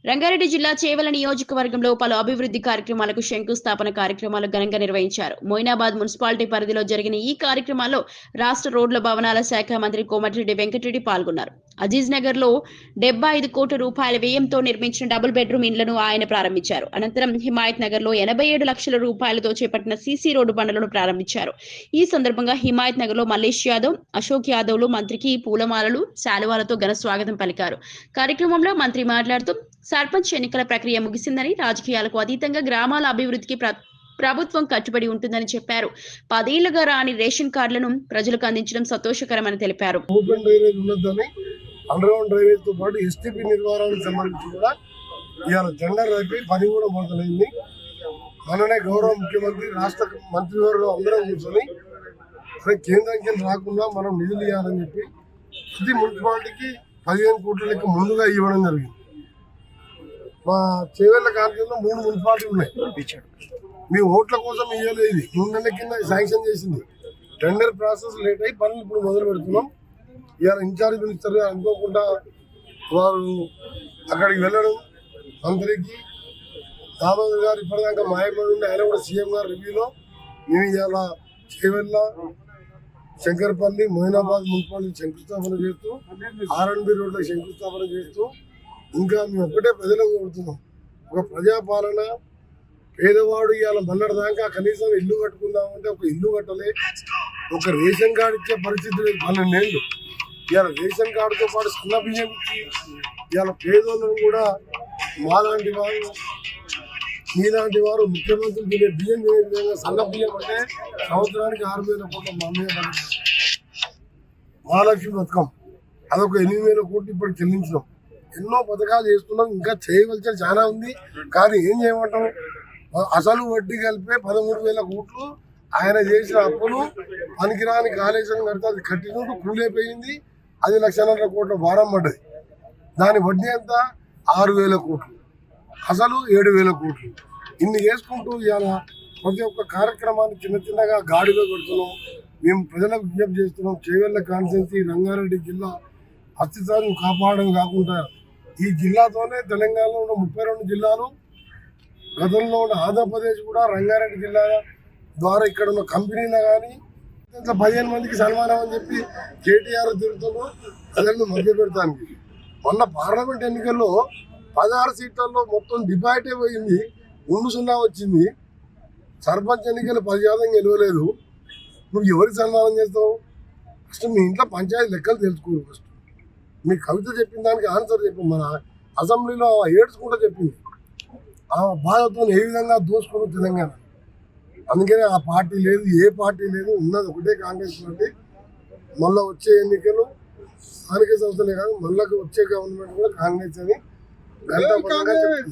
రంగారెడ్డి జిల్లా చేవెళ్ల నియోజకవర్గంలో పలు అభివృద్ధి కార్యక్రమాలకు శంకుస్థాపన కార్యక్రమాలు ఘనంగా నిర్వహించారు. మొయినాబాద్ మున్సిపాలిటీ పరిధిలో జరిగిన ఈ కార్యక్రమాల్లో రాష్ట్ర రోడ్ల భవనాల శాఖ మంత్రి కోమటిరెడ్డి వెంకటరెడ్డి పాల్గొన్నారు. అజీజ్ నగర్ లో 75 కోట్ల రూపాయల వ్యయంతో నిర్మించిన డబుల్ బెడ్రూమ్ ఇండ్లను ఆయన ప్రారంభించారు. అనంతరం హిమాయత్ నగర్ లో 87 లక్షల రూపాయలతో చేపట్టిన సీసీ రోడ్డు పనులను ప్రారంభించారు. ఈ సందర్భంగా హిమాయత్ నగర్ లో మల్లేష్ యాదవ్, అశోక్ యాదవ్లు మంత్రికి పూలమాలలు, శాలువాలతో ఘన స్వాగతం పలికారు. కార్యక్రమంలో మంత్రి మాట్లాడుతూ సర్పంచ్ ఎన్నికల ప్రక్రియ ముగిసిందని, రాజకీయాలకు అతీతంగా గ్రామాల అభివృద్ధికి ప్రభుత్వం కట్టుబడి ఉంటుందని చెప్పారు. 10 ఏళ్లుగా రాని రేషన్ కార్డులను ప్రజలకు అందించడం సంతోషకరమని తెలిపారు. ఓపెన్ డ్రైనేజ్ ఉన్నదని అండర్ గ్రౌండ్ డ్రైనేజ్ తో పాటు ఎస్టీపీ నిర్వహణకు సంబంధించి కూడా ఇవాళ టెండర్ అయిపోయి పని కూడా మొదలైంది. మననే గౌరవ ముఖ్యమంత్రి, రాష్ట్ర మంత్రివర్గం అందరం కూర్చొని కేంద్రానికి రాకుండా మనం నిధులు ఇవ్వాలని చెప్పి ప్రతి మున్సిపాలిటీకి 15 కోట్ల లెక్క ముందుగా ఇవ్వడం జరిగింది. మా చేవెళ్ల కాంతిలో 3 మున్సిపాలిటీలు ఉన్నాయి. మీ ఓట్ల కోసం ఇవ్వలేదు. 3 నెలల కింద శాంక్షన్ చేసింది. టెండర్ ప్రాసెస్ లేట్ అయ్యి పనులు ఇప్పుడు మొదలు పెడుతున్నాం. ఇవాళ ఇన్ఛార్జ్ మినిస్టర్ అనుకోకుండా వారు అక్కడికి వెళ్ళడం, మంత్రికి దామోదర్ గారు ఇప్పటిదాకా మాయపడి ఉండి ఆయన కూడా సీఎం గారు రివ్యూలో మేము ఇవాళ చేవెళ్ల, శంకర్పల్లి, మొయినాబాద్ మున్సిపాలిటీ శంకుస్థాపన చేస్తూ, R&B రోడ్లకు శంకుస్థాపన చేస్తూ ఇంకా మేము ఒక్కటే ప్రజలకు కోరుతున్నాం. ఒక ప్రజాపాలన, పేదవాడు ఇవాళ మొన్నటి దాకా కనీసం ఇల్లు కట్టుకుందామంటే ఒక ఇల్లు కట్టలే, ఒక రేషన్ కార్డు ఇచ్చే పరిస్థితి లేదు. 12 ఏళ్ళు ఇవాళ రేషన్ కార్డుతో పాటు సన్న బియ్యం ఇచ్చి ఇవాళ పేదోళ్ళను కూడా మాలాంటి వారు, మీలాంటి వారు ముఖ్యమంత్రులు తినే బియ్యం తినే విధంగా సన్న బియ్యం అంటే సంవత్సరానికి 6,000 కోట్ల మహాలక్ష్మి పథకం అదొక 8,000 కోట్లు ఇప్పుడు చెల్లించినాం. ఎన్నో పథకాలు చేస్తున్నాం. ఇంకా చేయవలసిన చాలా ఉంది. కానీ ఏం చేయమంటాం, అసలు వడ్డీ కలిపే 13,000 కోట్లు ఆయన చేసిన అప్పులు, పనికిరాని కాళేశ్వరం కడితే అది కట్టినట్టు కూలైపోయింది. 10,00,000 కోట్ల భారం పడ్డది. దాని వడ్డీ ఎంత 6,000 కోట్లు, అసలు 7,000 కోట్లు. ఇన్ని చేసుకుంటూ ఇవాళ ప్రతి ఒక్క కార్యక్రమాన్ని చిన్న చిన్నగా గాడిలో పెడుతున్నాం. మేము ప్రజలకు విజ్ఞప్తి చేస్తున్నాం. చేవెళ్ల కాన్స్టిట్యున్సీ, రంగారెడ్డి జిల్లా అస్తిత్వాన్ని కాపాడడం కాకుండా ఈ జిల్లాతోనే తెలంగాణలో ఉన్న 32 జిల్లాలు, గతంలో ఉన్న ఆంధ్రప్రదేశ్ కూడా రంగారెడ్డి జిల్లా ద్వారా ఇక్కడ ఉన్న కంపెనీలు కానీ 15 మందికి సన్మానం అని చెప్పి కేటీఆర్ తిరుగుతున్నారు ప్రజలను మధ్య పెడతానికి. మొన్న పార్లమెంట్ ఎన్నికల్లో 16 సీట్లలో మొత్తం డిబేటే పోయింది. 0 వచ్చింది. సర్పంచ్ ఎన్నికలు 10% గెలవలేదు. నువ్వు ఎవరికి సన్మానం చేస్తావు? ఫస్ట్ మీ ఇంట్లో పంచాయతీ లెక్కలు తెలుసుకోరు. ఫస్ట్ మీ కవిత చెప్పిన దానికి ఆన్సర్ చెప్పి మన అసెంబ్లీలో ఏడ్చుకుంటూ చెప్పింది ఆ బాధతో ఏ విధంగా దోసుకుని తెలంగాణ. అందుకనే ఆ పార్టీ లేదు, ఏ పార్టీ లేదు, ఉన్నది ఒకటే కాంగ్రెస్ పార్టీ. మళ్ళీ వచ్చే ఎన్నికలు స్థానిక సంస్థలే కాదు, మళ్ళీ వచ్చే గవర్నమెంట్ కూడా కాంగ్రెస్ అని గంటపరంగా చెప్తుంది.